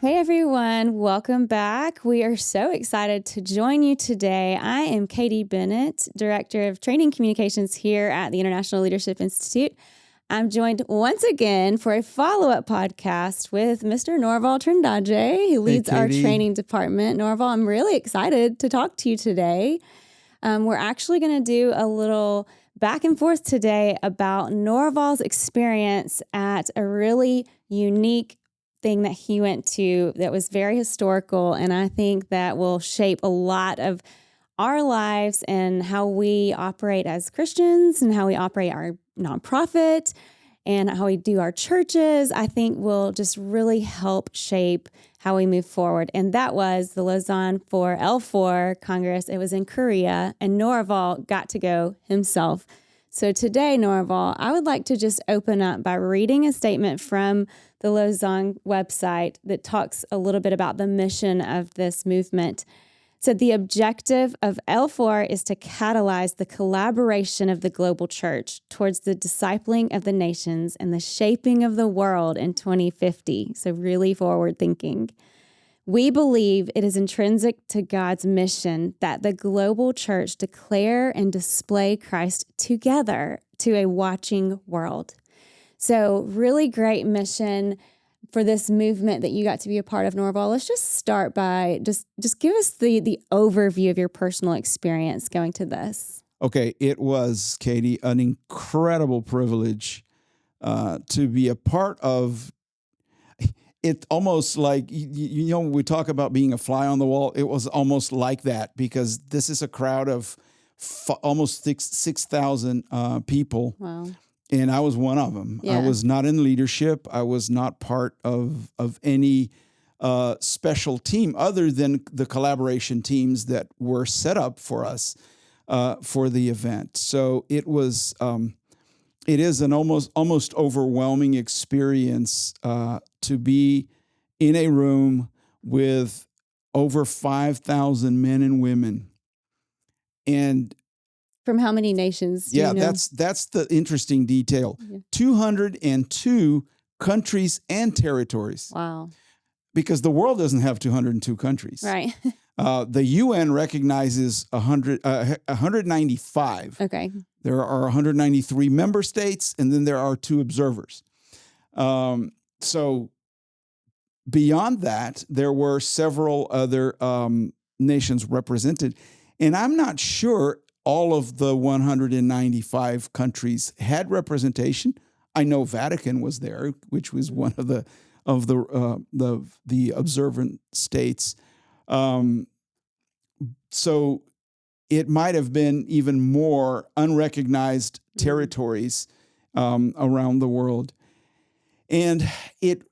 Hey everyone, welcome back. We are so excited to join you today. I am Katie Bennett, Director of Training Communications here at the International Leadership Institute. I'm joined once again for a follow-up podcast with Mr. Norval Trindade, who leads our training department. Norval, I'm really excited to talk to you today. We're actually going to do a little back and forth today about Norval's experience at a really unique thing that he went to that was very historical, and I think that will shape a lot of our lives and how we operate as Christians and how we operate our nonprofit and how we do our churches. I think will just really help shape how we move forward. And that was the Lausanne for L4 Congress. It was in Korea, and Norval got to go himself. So today, Norval, I would like to just open up by reading a statement from the Lausanne website that talks a little bit about the mission of this movement. So the objective of L4 is to catalyze the collaboration of the global church towards the discipling of the nations and the shaping of the world in 2050. So really forward thinking. We believe it is intrinsic to God's mission that the global church declare and display Christ together to a watching world. So really great mission for this movement that you got to be a part of, Norval. Let's just start by just give us the overview of your personal experience going to this. Okay, it was, Katie, an incredible privilege to be a part of. It almost like, when we talk about being a fly on the wall, it was almost like that, because this is a crowd of almost 6,000 people. Wow. And I was one of them. Yeah. I was not in leadership. I was not part of any special team other than the collaboration teams that were set up for us for the event. So it was, it is an almost overwhelming experience to be in a room with over 5,000 men and women. And from how many nations? Do you know? That's the interesting detail. Yeah. 202 countries and territories. Wow. Because the world doesn't have 202 countries. Right. The UN recognizes 195. Okay. There are 193 member states, and then there are 2 observers. So beyond that, there were several other nations represented. And I'm not sure all of the 195 countries had representation. I know Vatican was there, which was one of the observant states. So it might have been even more unrecognized territories around the world, and it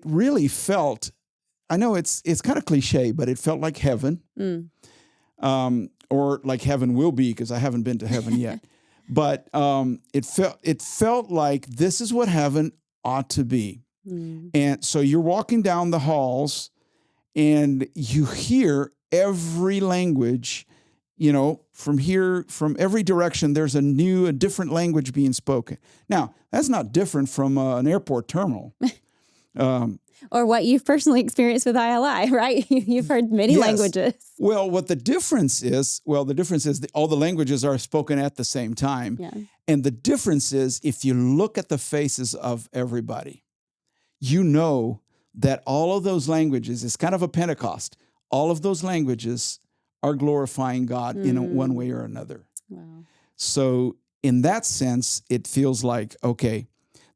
really felt. I know it's kind of cliche, but it felt like heaven. Or like heaven will be, because I haven't been to heaven yet. But it felt like this is what heaven ought to be. And so you're walking down the halls, and you hear every language, from every direction. There's a different language being spoken. Now, that's not different from an airport terminal. Or what you've personally experienced with ILI, right? You've heard many languages. Well, the difference is that all the languages are spoken at the same time. Yeah. And the difference is, if you look at the faces of everybody, you know that all of those languages is kind of a Pentecost. All of those languages are glorifying God in one way or another. Wow. So in that sense, it feels like, okay,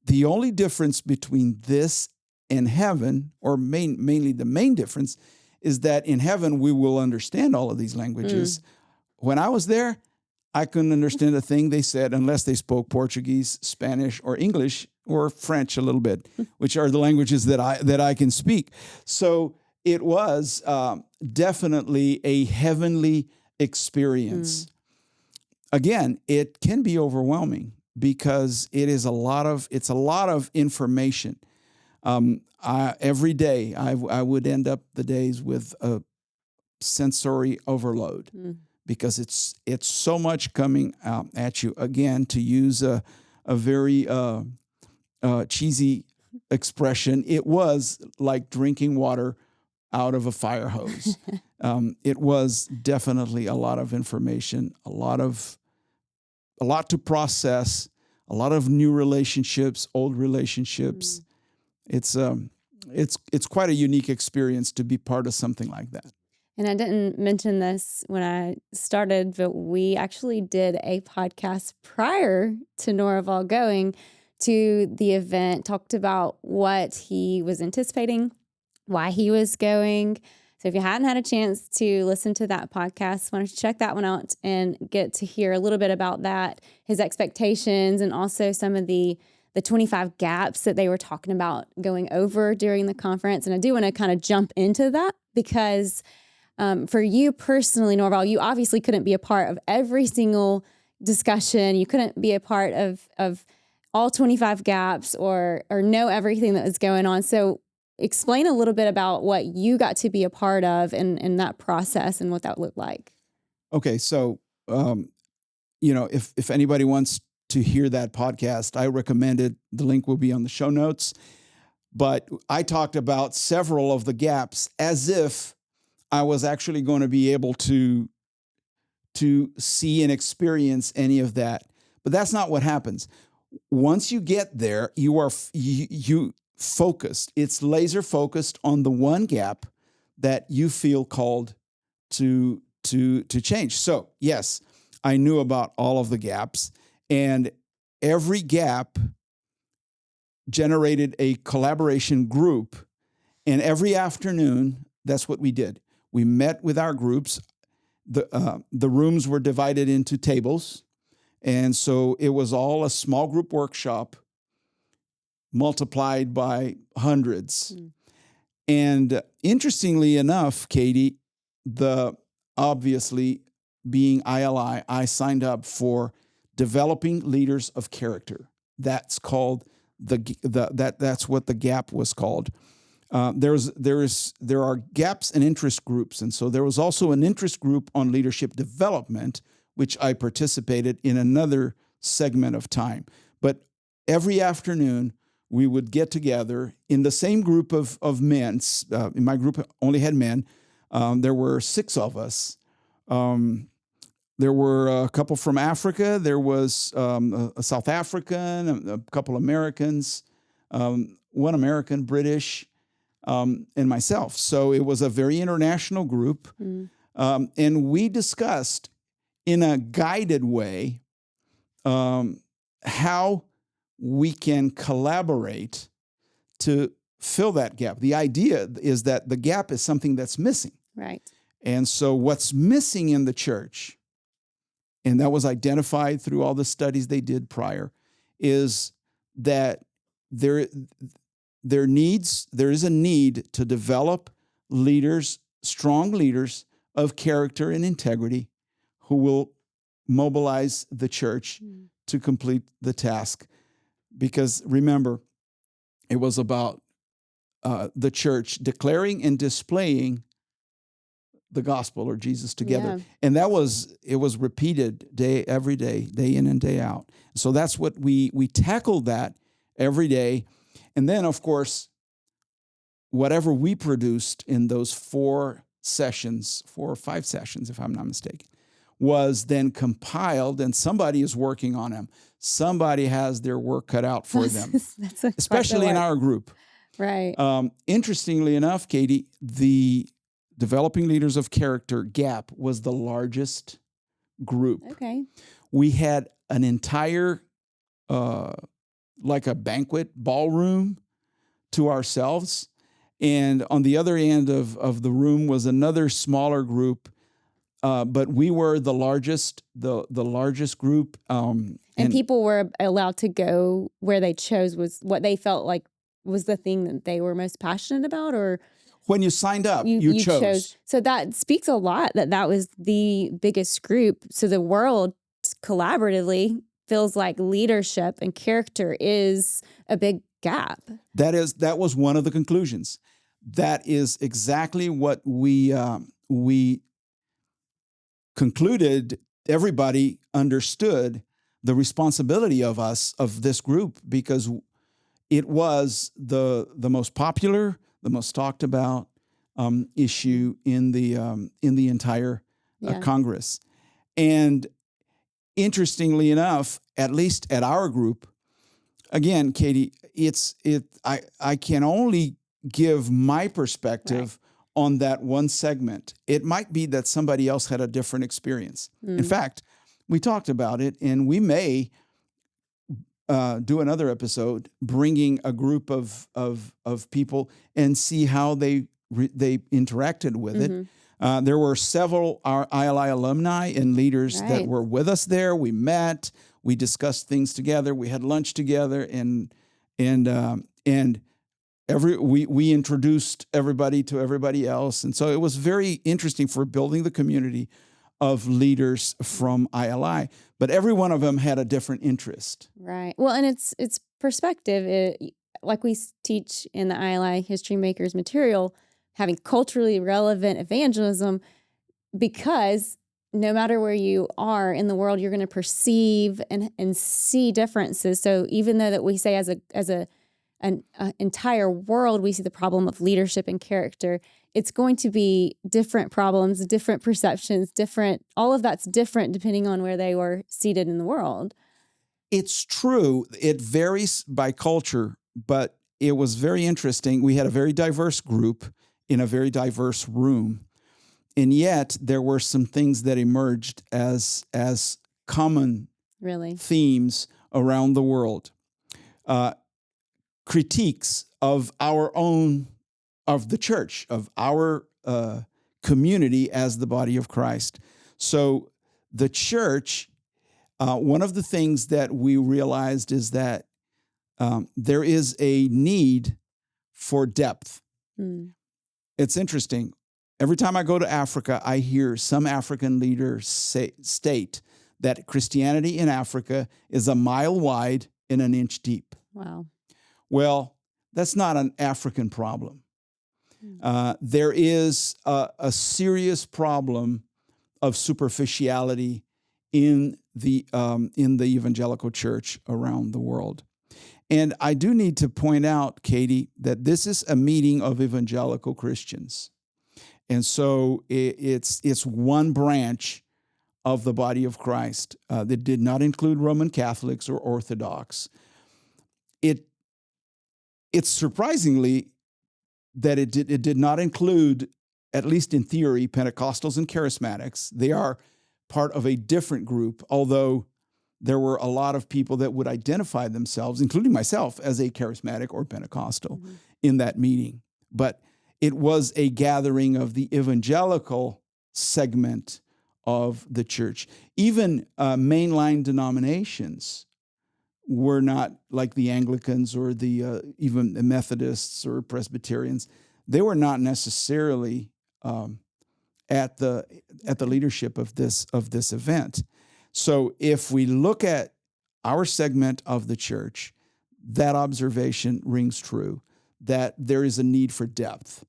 the only difference between this and heaven, or mainly the main difference, is that in heaven we will understand all of these languages. When I was there, I couldn't understand a thing they said unless they spoke Portuguese, Spanish, or English, or French a little bit, which are the languages that I can speak. So it was definitely a heavenly experience. Again, it can be overwhelming because it's a lot of information. Every day I would end up the days with a sensory overload because it's so much coming at you. Again, to use a very cheesy expression, it was like drinking water out of a fire hose. It was definitely a lot of information, a lot to process, a lot of new relationships, old relationships. It's quite a unique experience to be part of something like that. And I didn't mention this when I started, but we actually did a podcast prior to Norval going to the event, talked about what he was anticipating, why he was going. So if you hadn't had a chance to listen to that podcast, why don't you check that one out and get to hear a little bit about that, his expectations, and also some of the 25 gaps that they were talking about going over during the conference. And I do want to kind of jump into that because for you personally, Norval, you obviously couldn't be a part of every single discussion. You couldn't be a part of all 25 gaps or know everything that was going on. So explain a little bit about what you got to be a part of in that process and what that looked like. Okay, so if anybody wants to hear that podcast, I recommend it. The link will be on the show notes. But I talked about several of the gaps as if I was actually going to be able to see and experience any of that. But that's not what happens. Once you get there, you are you focused. It's laser focused on the one gap that you feel called to change. So, yes, I knew about all of the gaps, and every gap generated a collaboration group, and every afternoon, that's what we did. We met with our groups. The rooms were divided into tables, and so it was all a small group workshop multiplied by hundreds. And interestingly enough, Katie, obviously being ILI, I signed up for developing leaders of character. That's called that's what the gap was called. There are gaps and interest groups. And so there was also an interest group on leadership development, which I participated in another segment of time. But every afternoon, we would get together in the same group of men. In my group only had men. There were 6 of us. There were a couple from Africa. There was a South African, a couple Americans, one American, British, and myself. So it was a very international group. And we discussed in a guided way how we can collaborate to fill that gap. The idea is that the gap is something that's missing. Right. And so what's missing in the church, and that was identified through all the studies they did prior, is that there is a need to develop leaders, strong leaders of character and integrity who will mobilize the church to complete the task. Because remember, it was about the church declaring and displaying the gospel or Jesus together. Yeah. And it was repeated every day, day in and day out. So that's what we tackled that every day. And then, of course, whatever we produced in those 4 or 5 sessions, if I'm not mistaken, was then compiled, and somebody is working on them. Somebody has their work cut out for them, especially in our group. Right. Interestingly enough, Katie, the Developing Leaders of Character gap was the largest group. Okay. We had an entire, like a banquet ballroom to ourselves. And on the other end of the room was another smaller group. But we were the largest group. And people were allowed to go where they chose was what they felt like was the thing that they were most passionate about, or when you signed up, you chose. So that speaks a lot that was the biggest group. So the world collaboratively feels like leadership and character is a big gap. That was one of the conclusions. That is exactly what we concluded. Everybody understood the responsibility of this group, because it was the most popular, the most talked about issue in the entire Yeah. Congress. And interestingly enough, at least at our group, again, Katie, I can only give my perspective on that one segment. It might be that somebody else had a different experience. In fact, we talked about it, and we may do another episode, bringing a group of people and see how they interacted with it. There were several our ILI alumni and leaders that were with us there. We met, we discussed things together, we had lunch together, and we introduced everybody to everybody else, and so it was very interesting for building the community of leaders from ILI. But every one of them had a different interest. Right. Well, and it's perspective. Like we teach in the ILI History Makers material, having culturally relevant evangelism, because no matter where you are in the world, you're going to perceive and see differences. So even though that we say as an entire world, we see the problem of leadership and character, it's going to be different problems, different perceptions, all of that's different depending on where they were seated in the world. It's true. It varies by culture, but it was very interesting. We had a very diverse group in a very diverse room. And yet there were some things that emerged as common themes around the world. Critiques of the church, of our community as the body of Christ. So the church, one of the things that we realized is that there is a need for depth. It's interesting. Every time I go to Africa, I hear some African leaders state that Christianity in Africa is a mile wide and an inch deep. Wow. Well, that's not an African problem. There is a serious problem of superficiality in the evangelical church around the world. And I do need to point out, Katie, that this is a meeting of evangelical Christians. And so it's one branch of the body of Christ that did not include Roman Catholics or Orthodox. It's surprisingly that it did not include, at least in theory, Pentecostals and Charismatics. They are part of a different group, although there were a lot of people that would identify themselves, including myself, as a Charismatic or Pentecostal in that meeting. But it was a gathering of the evangelical segment of the church. Even mainline denominations were not like the Anglicans or the even the Methodists or Presbyterians. They were not necessarily at the leadership of this event. So if we look at our segment of the church, that observation rings true, that there is a need for depth.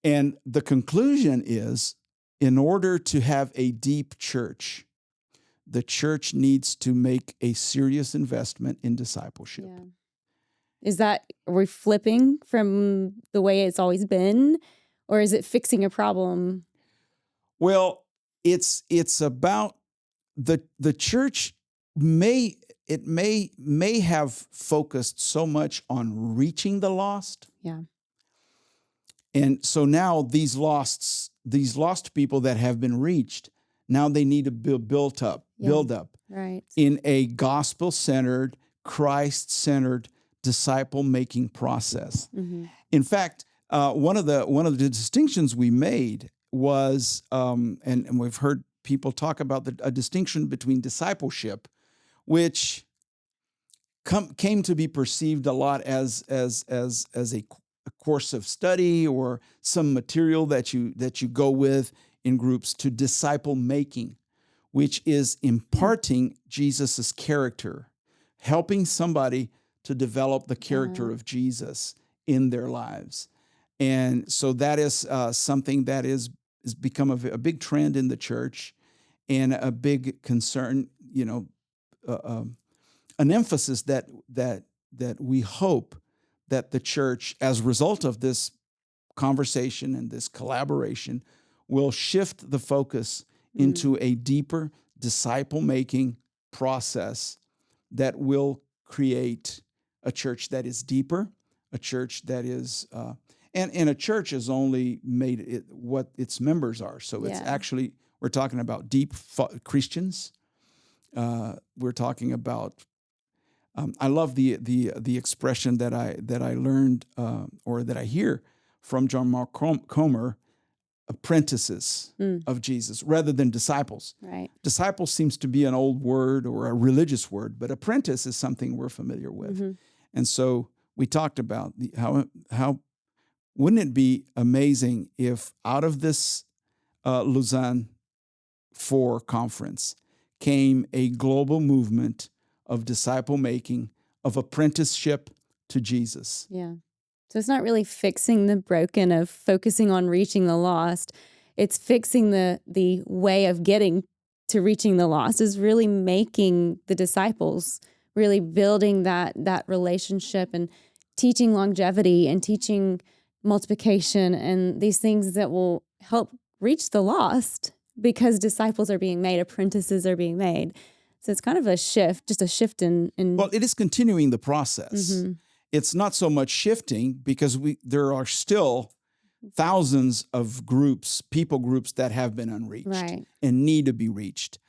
And the conclusion is, in order to have a deep church, the church needs to make a serious investment in discipleship. Yeah. Is that, are we flipping from the way it's always been, or is it fixing a problem? Well, it's about the church may have focused so much on reaching the lost. Yeah. And so now these lost people that have been reached, now they need to build up in a gospel-centered, Christ-centered disciple-making process. In fact, one of the distinctions we made was, and we've heard people talk about a distinction between discipleship, which came to be perceived a lot as a course of study or some material that you go with in groups, to disciple making, which is imparting Jesus's character, helping somebody to develop the character of Jesus in their lives. And so that is something that is become a big trend in the church, and a big concern, an emphasis that that we hope that the church, as a result of this conversation and this collaboration, will shift the focus into a deeper disciple-making process that will create a church that is deeper, a church that is, and a church is only made it what its members are. So it's actually, we're talking about deep Christians. We're talking about, I love the expression that I learned or that I hear from John Mark Comer, apprentices of Jesus rather than disciples. Right. Disciples seems to be an old word or a religious word, but apprentice is something we're familiar with. And so we talked about how wouldn't it be amazing if out of this Lausanne IV conference came a global movement of disciple making, of apprenticeship to Jesus. Yeah. So it's not really fixing the broken of focusing on reaching the lost. It's fixing the way of getting to reaching the lost, is really making the disciples, really building that relationship and teaching longevity and teaching multiplication and these things that will help reach the lost, because disciples are being made, apprentices are being made. So it's kind of a shift, just a shift in Well, it is continuing the process. It's not so much shifting, because there are still thousands of groups, people groups that have been unreached and need to be reached.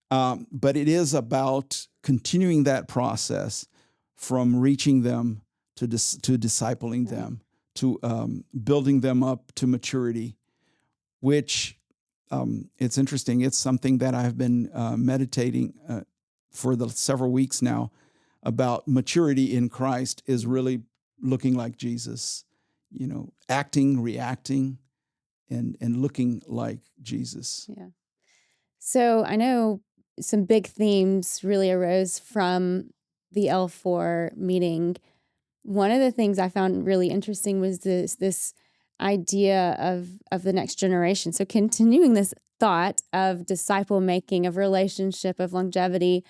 But it is about continuing that process from reaching them to discipling them, to building them up to maturity, which it's interesting. It's something that I've been meditating for the several weeks now, about maturity in Christ is really looking like Jesus, acting, reacting, and looking like Jesus. Yeah. So I know some big themes really arose from the L4 meeting. One of the things I found really interesting was this idea of the next generation. So continuing this thought of disciple making, of relationship, of longevity.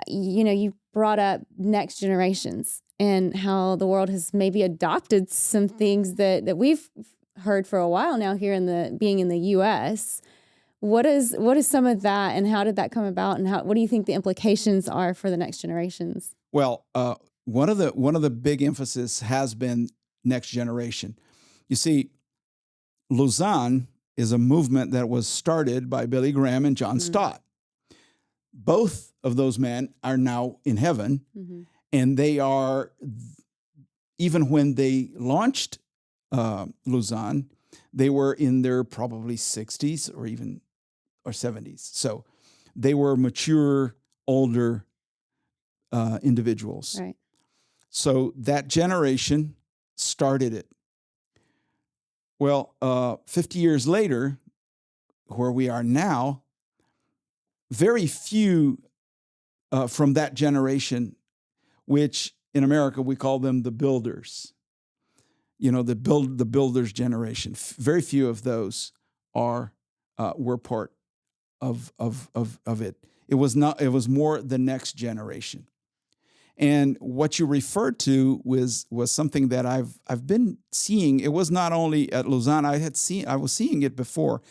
You brought up next generations and how the world has maybe adopted some things that we've heard for a while now here being in the U.S. What is some of that, and how did that come about, and what do you think the implications are for the next generations? Well, one of the big emphasis has been next generation. You see, Lausanne is a movement that was started by Billy Graham and John Stott. Both of those men are now in heaven, and they are, even when they launched Lausanne, they were in their probably 60s or 70s. So they were mature, older individuals. Right. So that generation started it. Well, 50 years later, where we are now, very few from that generation, which in America we call them the builders, the builders generation. Very few of those were part of it. It was more the next generation. And what you referred to was something that I've been seeing. It was not only at Lausanne. I was seeing it before,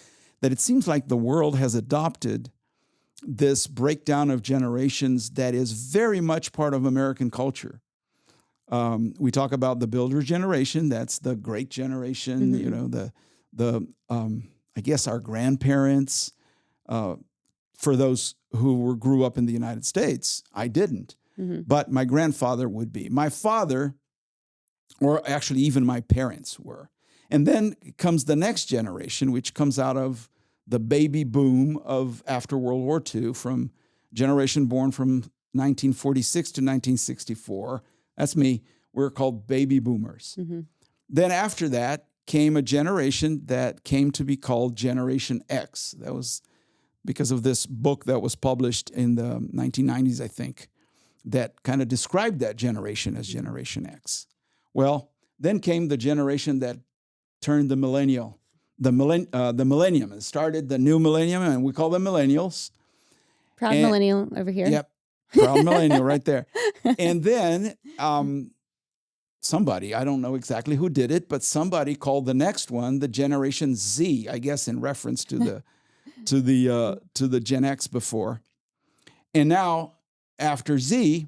that it seems like the world has adopted this breakdown of generations that is very much part of American culture. We talk about the builder's generation. That's the great generation. I guess our grandparents. For those who grew up in the United States, I didn't. But my grandfather would be. My father, or actually even my parents were. And then comes the next generation, which comes out of the baby boom of after World War II, from generation born from 1946 to 1964. That's me. We're called baby boomers. Then after that came a generation that came to be called Generation X. That was because of this book that was published in the 1990s, I think, that kind of described that generation as Generation X. Well, then came the generation that turned the millennium. It started the new millennium, and we call them millennials. Proud millennial over here. Yep, proud millennial right there. And then somebody, I don't know exactly who did it, but somebody called the next one the Generation Z, I guess in reference to the Gen X before. And now after Z,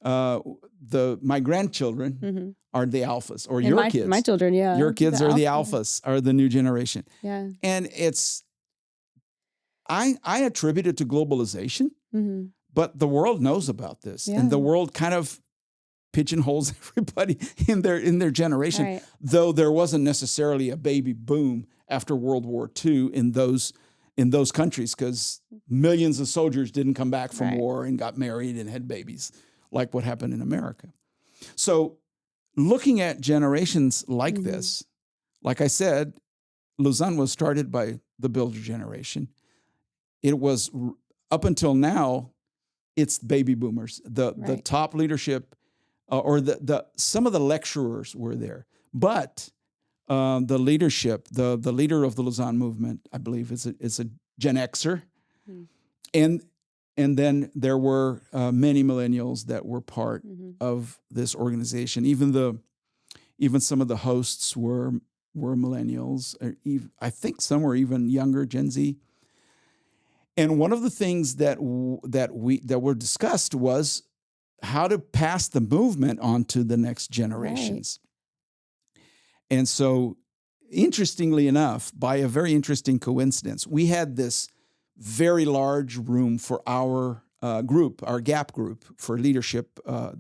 my grandchildren are the alphas, or And your kids. my children, yeah. Your kids the are the alpha. alphas, are the new generation. Yeah. And I attribute it to globalization, but the world knows about this. Yeah. And the world kind of pigeonholes everybody in their generation, Right. though there wasn't necessarily a baby boom after World War II in those countries, because millions of soldiers didn't come back from war and got married and had babies like what happened in America. So looking at generations like this, like I said, Lausanne was started by the builder generation. It was, up until now, it's baby boomers. The top leadership, or some of the lecturers were there. But the leadership, the leader of the Lausanne movement, I believe, is a Gen Xer. And then there were many millennials that were part of this organization. Even some of the hosts were millennials. I think some were even younger, Gen Z. And one of the things that were discussed was how to pass the movement on to the next generations. Right. And so, interestingly enough, by a very interesting coincidence, we had this very large room for our group, our GAP group for leadership,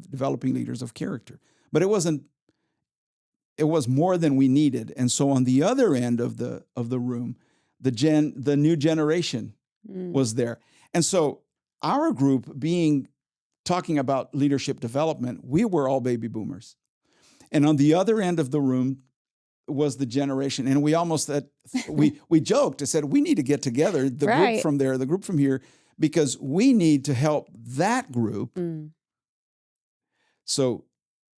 developing leaders of character. But it was more than we needed. And so on the other end of the room, the new generation was there. And so our group, talking about leadership development, we were all baby boomers. And on the other end of the room was the generation. And we almost we joked. I said, we need to get together, the group from there, the group from here, because we need to help that group. So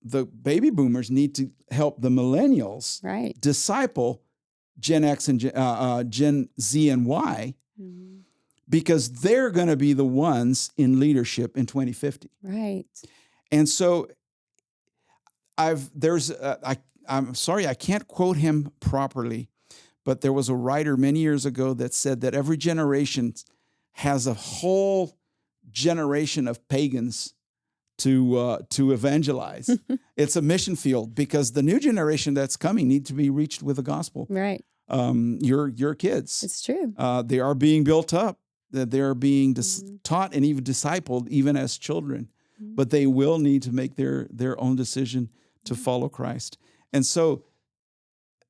the baby boomers need to help the millennials disciple Gen X and Gen Z and Y, because they're going to be the ones in leadership in 2050. Right. And so I'm sorry, I can't quote him properly, but there was a writer many years ago that said that every generation has a whole generation of pagans to evangelize. It's a mission field, because the new generation that's coming need to be reached with the gospel. Right. Your kids. It's true. They are being built up. That they are being taught and even discipled, even as children. But they will need to make their own decision to follow Christ. And so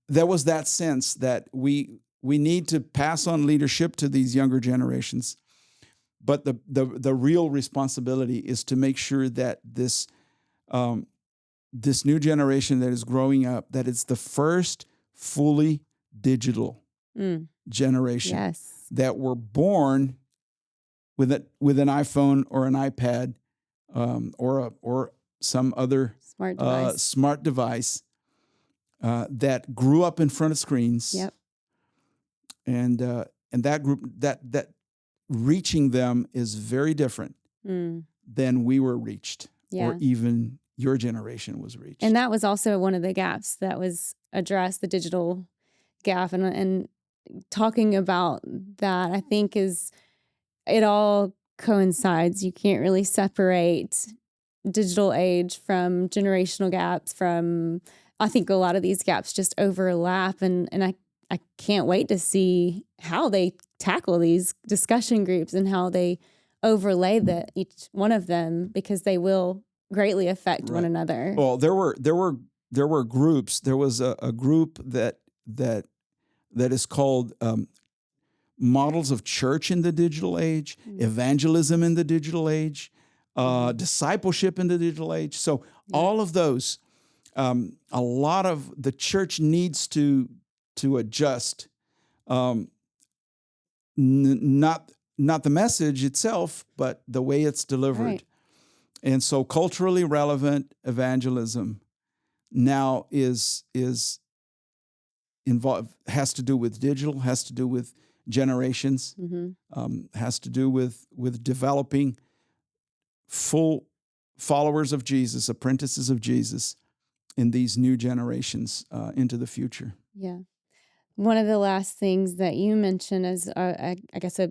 there was that sense that we need to pass on leadership to these younger generations. But the real responsibility is to make sure that this new generation that is growing up, that it's the first fully digital generation. Yes. That were born with an iPhone or an iPad, or some other smart device that grew up in front of screens. Yep. And that group, that reaching them is very different than we were reached, or even your generation was reached. And that was also one of the gaps that was addressed, the digital gap, and talking about that, I think, it all coincides. You can't really separate digital age from generational gaps. I think a lot of these gaps just overlap, and I can't wait to see how they tackle these discussion groups and how they overlay each one of them, because they will greatly affect one another. Well, there were groups. There was a group that is called Models of Church in the Digital Age, Evangelism in the Digital Age, Discipleship in the Digital Age. So all of those, a lot of the church needs to adjust, not the message itself, but the way it's delivered. Right. And so culturally relevant evangelism now is involved, has to do with digital, has to do with generations, has to do with developing full followers of Jesus, apprentices of Jesus in these new generations into the future. Yeah. One of the last things that you mentioned as, I guess, a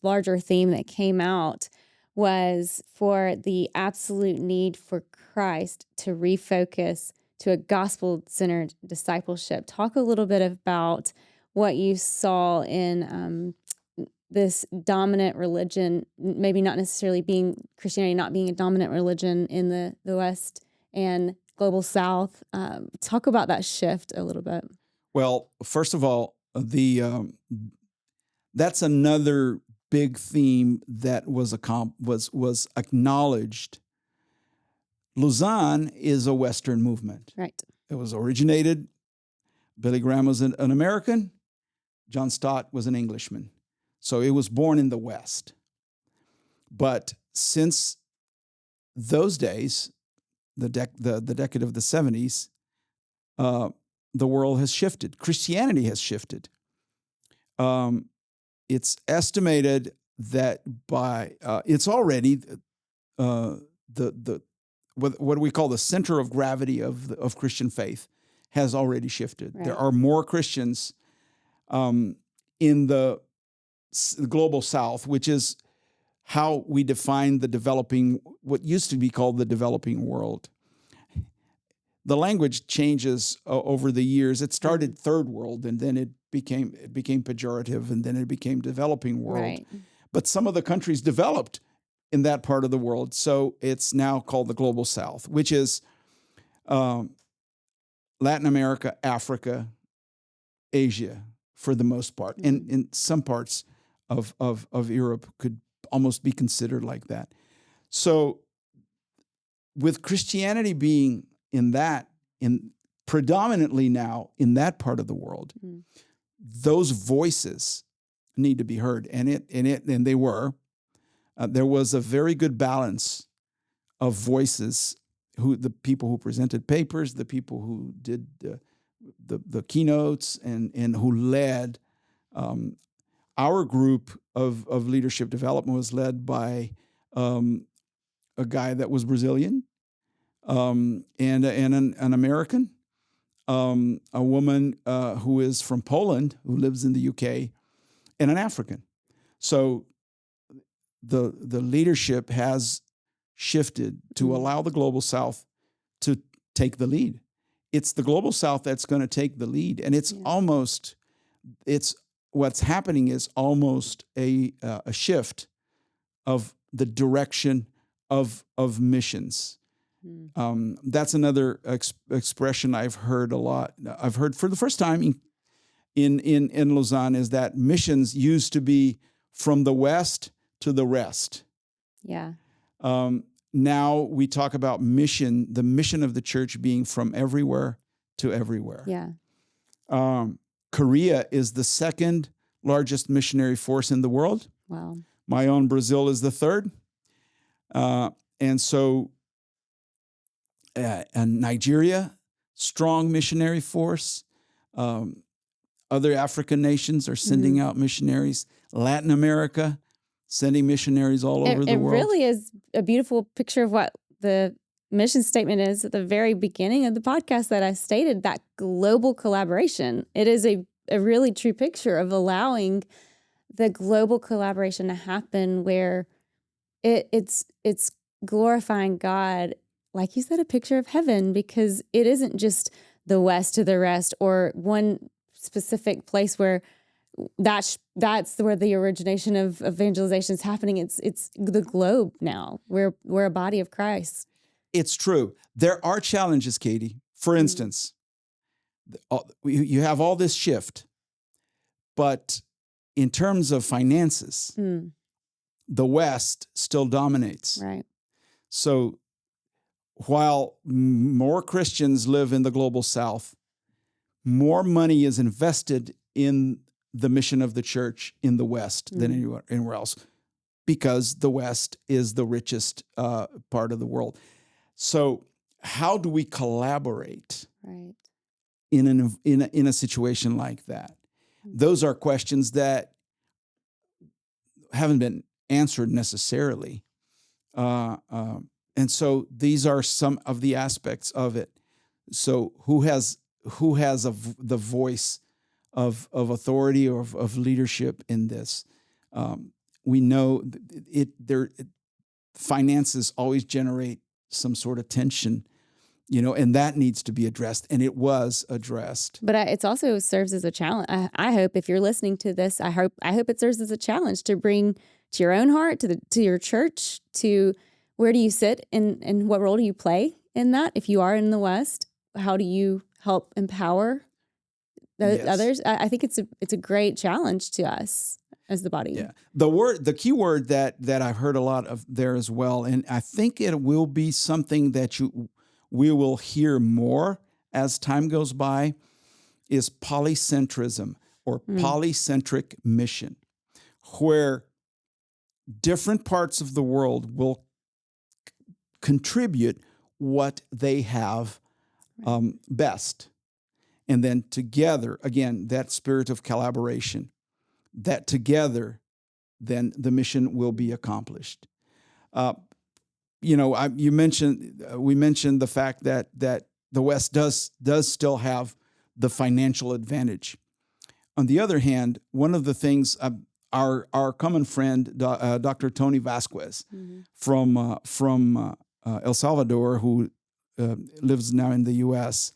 larger theme that came out was for the absolute need for Christ to refocus to a gospel-centered discipleship. Talk a little bit about what you saw in this dominant religion, maybe not necessarily being Christianity, not being a dominant religion in the West and global South. Talk about that shift a little bit. Well, first of all, that's another big theme that was acknowledged. Lausanne is a Western movement. Right. It was originated. Billy Graham was an American. John Stott was an Englishman. So it was born in the West. But since those days, the decade of the 70s, the world has shifted. Christianity has shifted. It's estimated that by it's already what we call the center of gravity of Christian faith has already shifted. Right. There are more Christians in the global South, which is how we define what used to be called the developing world. The language changes over the years. It started third world, and then it became pejorative, and then it became developing world. Right. But some of the countries developed in that part of the world, so it's now called the global South, which is Latin America, Africa, Asia, for the most part, and in some parts of Europe could almost be considered like that. So, with Christianity being predominantly now in that part of the world, those voices need to be heard, and they were. There was a very good balance of voices. The people who presented papers, the people who did the keynotes, and who led. Our group of leadership development was led by a guy that was Brazilian. And an American, a woman who is from Poland, who lives in the UK, and an African. So the leadership has shifted to allow the global South to take the lead. It's the global South that's going to take the lead, and it's what's happening is almost a shift of the direction of missions. That's another expression I've heard a lot. I've heard for the first time in Lausanne is that missions used to be from the West to the rest. Yeah. Now we talk about the mission of the church being from everywhere to everywhere. Yeah. Korea is the second largest missionary force in the world. Wow. My own Brazil is the third. And so, and Nigeria, strong missionary force. Other African nations are sending out missionaries. Latin America, sending missionaries all over the world. It really is a beautiful picture of what the mission statement is at the very beginning of the podcast that I stated, that global collaboration. It is a really true picture of allowing the global collaboration to happen where it's glorifying God, like you said, a picture of heaven, because it isn't just the West to the rest or one specific place where that's where the origination of evangelization is happening. It's the globe now. We're a body of Christ. It's true. There are challenges, Katie. For instance, you have all this shift, but in terms of finances, the West still dominates. Right. So while more Christians live in the global South, more money is invested in the mission of the church in the West than anywhere else, because the West is the richest part of the world. So how do we collaborate in a situation like that? Those are questions that haven't been answered necessarily. so these are some of the aspects of it. So who has the voice of authority or of leadership in this? We know finances always generate some sort of tension, and that needs to be addressed, and it was addressed. But it's also serves as a challenge. I hope if you're listening to this, I hope it serves as a challenge to bring to your own heart, to your church, to where do you sit and what role do you play in that? If you are in the West, how do you help empower others? I think it's a great challenge to us as the body. Yeah. The key word that I've heard a lot of there as well, and I think it will be something that we will hear more as time goes by, is polycentrism or polycentric mission, where different parts of the world will contribute what they have best. And then together, again, that spirit of collaboration, that together, then the mission will be accomplished. We mentioned the fact that the West does still have the financial advantage. On the other hand, one of the things our common friend, Dr. Tony Vasquez from El Salvador, who lives now in the U.S.,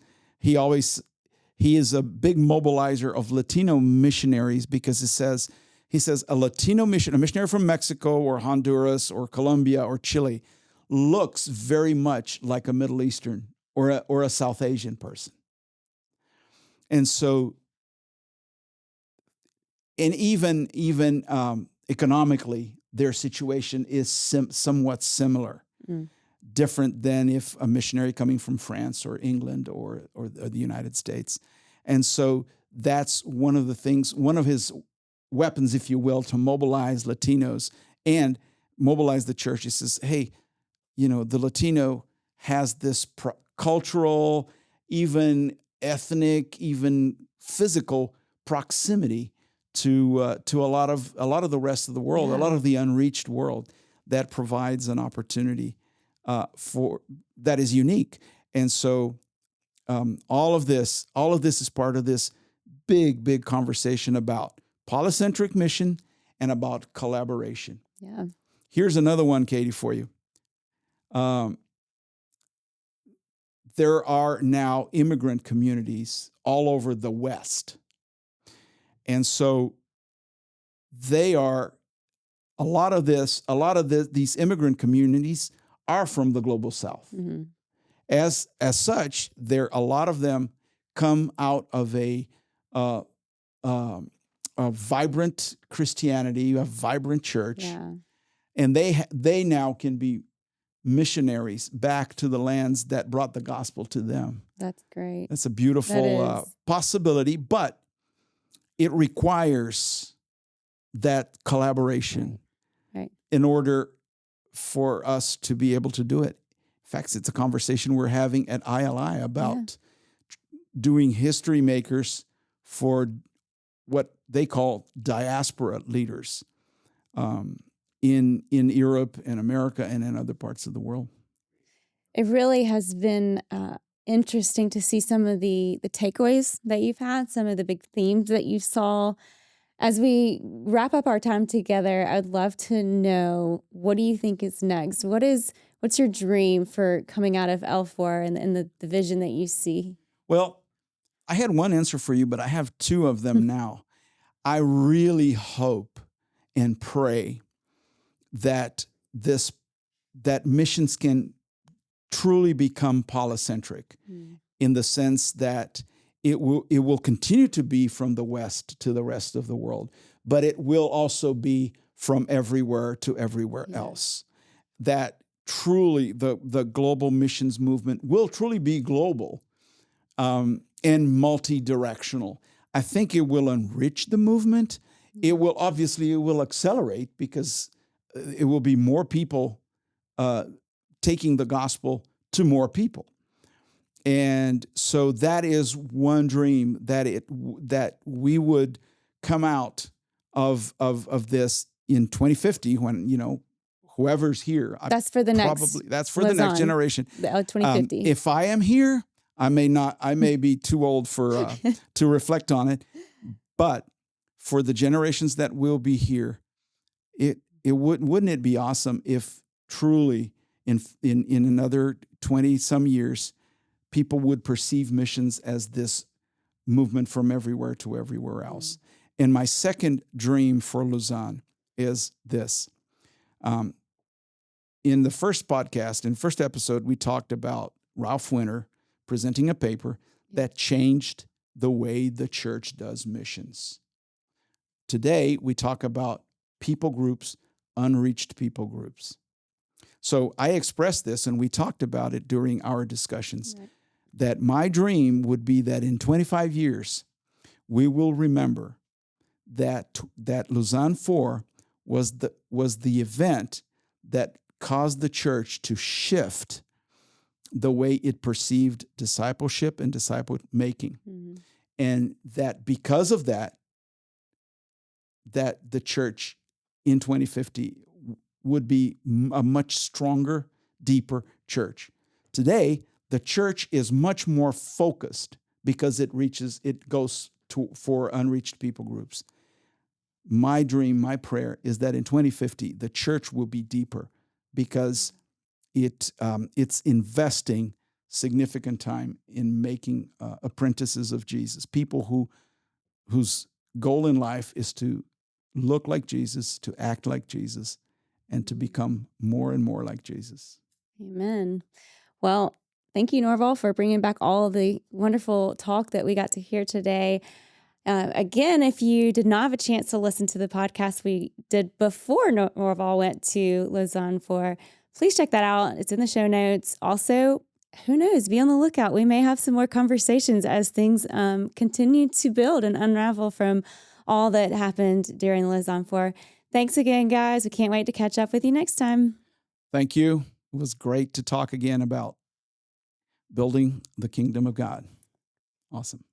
he is a big mobilizer of Latino missionaries, because he says a Latino mission, a missionary from Mexico or Honduras or Colombia or Chile, looks very much like a Middle Eastern or a South Asian person. And so, and even economically, their situation is somewhat similar, different than if a missionary coming from France or England or the United States. And so that's one of the things, one of his weapons, if you will, to mobilize Latinos and mobilize the church. He says, hey, the Latino has this cultural, even ethnic, even physical proximity to a lot of the rest of the world, a lot of the unreached world, that provides an opportunity for that is unique. And so all of this is part of this big conversation about polycentric mission and about collaboration. Yeah. Here's another one, Katie, for you. There are now immigrant communities all over the West. And so these immigrant communities are from the global South. Mm-hmm. As such, a lot of them come out of a vibrant Christianity, a vibrant church, and they now can be missionaries back to the lands that brought the gospel to them. That's great. That's a beautiful possibility, but it requires that collaboration in order for us to be able to do it. In fact, it's a conversation we're having at ILI about doing history makers for what they call diaspora leaders in Europe and America and in other parts of the world. It really has been interesting to see some of the takeaways that you've had, some of the big themes that you saw. As we wrap up our time together, I'd love to know, what do you think is next? What's your dream for coming out of L4 and the vision that you see? Well, I had one answer for you, but I have two of them now. I really hope and pray that missions can truly become polycentric in the sense that it will continue to be from the West to the rest of the world, but it will also be from everywhere to everywhere else. That truly the global missions movement will truly be global and multi-directional. I think it will enrich the movement. It will accelerate, because it will be more people taking the gospel to more people. And so that is one dream, that we would come out of this in 2050, when whoever's here. That's for the That's for the next generation. The 2050. If I am here, I may be too old for to reflect on it, but for the generations that will be here, wouldn't it be awesome if truly in another 20 some years, people would perceive missions as this movement from everywhere to everywhere else. And my second dream for Lausanne is this. In the first podcast, in the first episode, we talked about Ralph Winter presenting a paper that changed the way the church does missions. Today, we talk about people groups, unreached people groups. So I expressed this, and we talked about it during our discussions, right, that my dream would be that in 25 years, we will remember that Lausanne 4 was the event that caused the church to shift the way it perceived discipleship and disciple making. Mm-hmm. And that because of that the church in 2050 would be a much stronger, deeper church. Today, the church is much more focused because it goes for unreached people groups. My dream, my prayer is that in 2050, the church will be deeper because it's investing significant time in making apprentices of Jesus, people whose goal in life is to look like Jesus, to act like Jesus, and to become more and more like Jesus. Amen. Well, thank you, Norval, for bringing back all of the wonderful talk that we got to hear today. Again, if you did not have a chance to listen to the podcast we did before Norval went to Lausanne 4, please check that out. It's in the show notes. Also, who knows, be on the lookout. We may have some more conversations as things continue to build and unravel from all that happened during Lausanne 4. Thanks again, guys. We can't wait to catch up with you next time. Thank you. It was great to talk again about building the kingdom of God. Awesome.